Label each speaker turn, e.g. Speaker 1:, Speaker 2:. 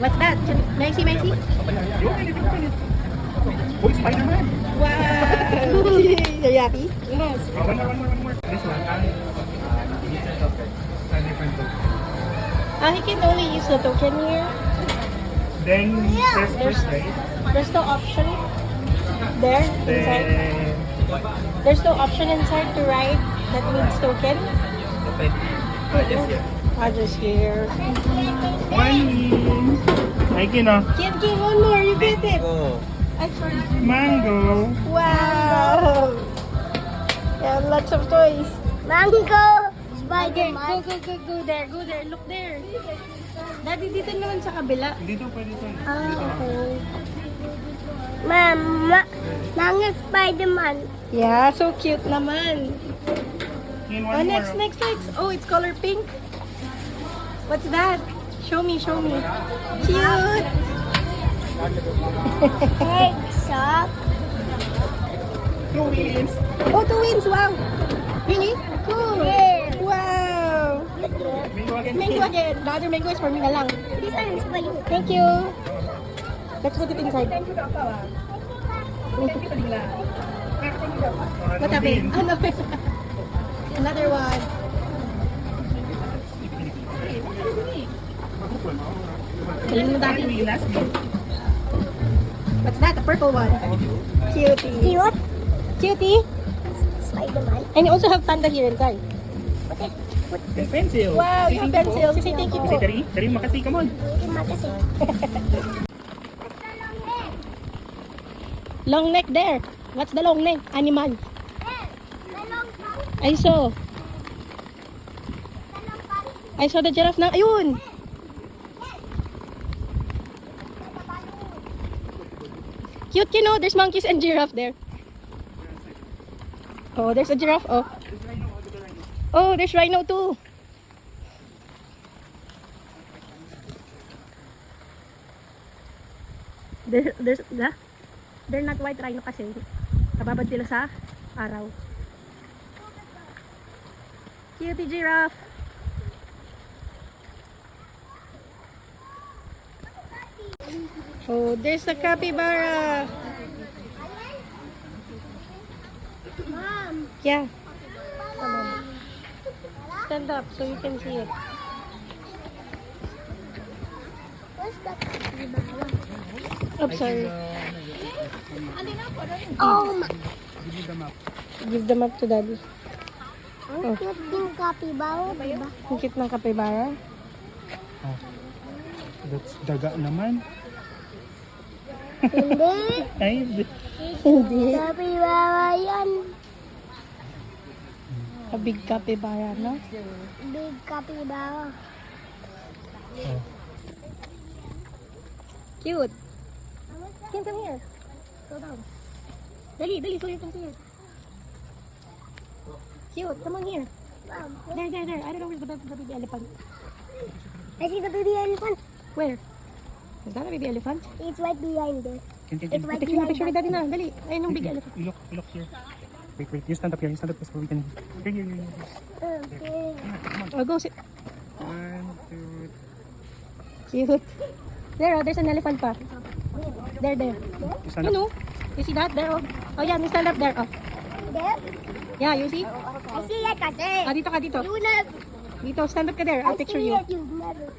Speaker 1: What's that? May I see?
Speaker 2: Open it, open it. Oh, Spider-Man.
Speaker 1: Wow! You're happy?
Speaker 2: Yes. Oh, one more. This one. Insert token. A different token.
Speaker 1: He can only use the token here.
Speaker 2: Then, press right.
Speaker 1: There's no option there inside.
Speaker 2: Then,
Speaker 1: There's no option inside to write that needs token.
Speaker 2: open.
Speaker 1: Others here.
Speaker 2: One. Ay, kino.
Speaker 1: Kin, one more. You get it. Ay, sorry.
Speaker 2: Mango.
Speaker 1: Wow! Yeah, lots of toys.
Speaker 3: Mango!
Speaker 1: Okay,
Speaker 3: Spider-Man.
Speaker 1: go there. Look there. Daddy, dito naman sa kabila.
Speaker 2: Dito, pwede ito.
Speaker 1: Okay.
Speaker 3: Mama, Mango Spider-Man.
Speaker 1: Yeah, so cute naman.
Speaker 2: In
Speaker 1: Oh,
Speaker 2: one
Speaker 1: next.
Speaker 2: more.
Speaker 1: Oh, it's color pink. What's that? Show me. Cute.
Speaker 3: Egg shop.
Speaker 2: Two wheels.
Speaker 1: Oh, twins. Wow. Really? Cool.
Speaker 3: Yeah.
Speaker 1: Wow.
Speaker 2: Mango again.
Speaker 1: Mango again. The other mango is for me na lang.
Speaker 3: This one is for you.
Speaker 1: Thank you. Let's put it inside. What happened? Ano? Another one. Galing mo dati.
Speaker 2: Last one.
Speaker 1: What's that? The purple one. Cutie.
Speaker 3: Cute.
Speaker 1: Cutie.
Speaker 3: Spider-Man.
Speaker 1: And you also have panda here inside.
Speaker 2: The pencil.
Speaker 1: Wow, you have pencils. Say thank you
Speaker 2: Say,
Speaker 1: po.
Speaker 2: Tari, makasi, come on.
Speaker 1: Long neck there. What's the long neck? Animal. I saw. The giraffe na. Ayun. Cute, you know. There's monkeys and giraffe there. Oh, there's a giraffe. Oh, there's rhino too. They're not white rhino kasi. Nababad sila sa araw. Cutie giraffe. Oh, there's a capybara.
Speaker 3: Mom.
Speaker 1: Yeah. Stand up so you can see it.
Speaker 3: What's the capybara?
Speaker 1: Oops, sorry.
Speaker 3: Oh, my.
Speaker 1: Give them up to daddy.
Speaker 3: Ang cute yung capybara, diba?
Speaker 1: Ang cute ng capybara.
Speaker 2: Oh. That's daga naman.
Speaker 3: Hindi.
Speaker 2: Ay,
Speaker 1: Hindi.
Speaker 3: Capybara yan.
Speaker 1: A big capybara, no?
Speaker 3: Big capybara.
Speaker 2: oh.
Speaker 1: Cute. Come here. Go down. Dali, so you can see it. Cute. Come on here. There. I don't know where's the baby elephant.
Speaker 3: I see the baby elephant.
Speaker 1: Where? Is that a baby elephant?
Speaker 3: It's right behind there. It's right
Speaker 1: Picture ni
Speaker 3: behind
Speaker 1: daddy na. Dali. Ayun yung big elephant.
Speaker 2: Look here. Wait. You stand up here so we can... Here.
Speaker 3: Okay.
Speaker 1: Oh, go sit.
Speaker 2: 1, 2...
Speaker 1: Cute. There's an elephant pa. There.
Speaker 2: You stand
Speaker 1: You
Speaker 2: up.
Speaker 1: know? You see that? There, oh. Oh, yeah, you stand up there, oh.
Speaker 3: There?
Speaker 1: Yeah, you see?
Speaker 3: I see it kasi.
Speaker 1: Dito ka, dito.
Speaker 3: You never.
Speaker 1: Dito, stand up ka there. I'll picture you.
Speaker 3: You never.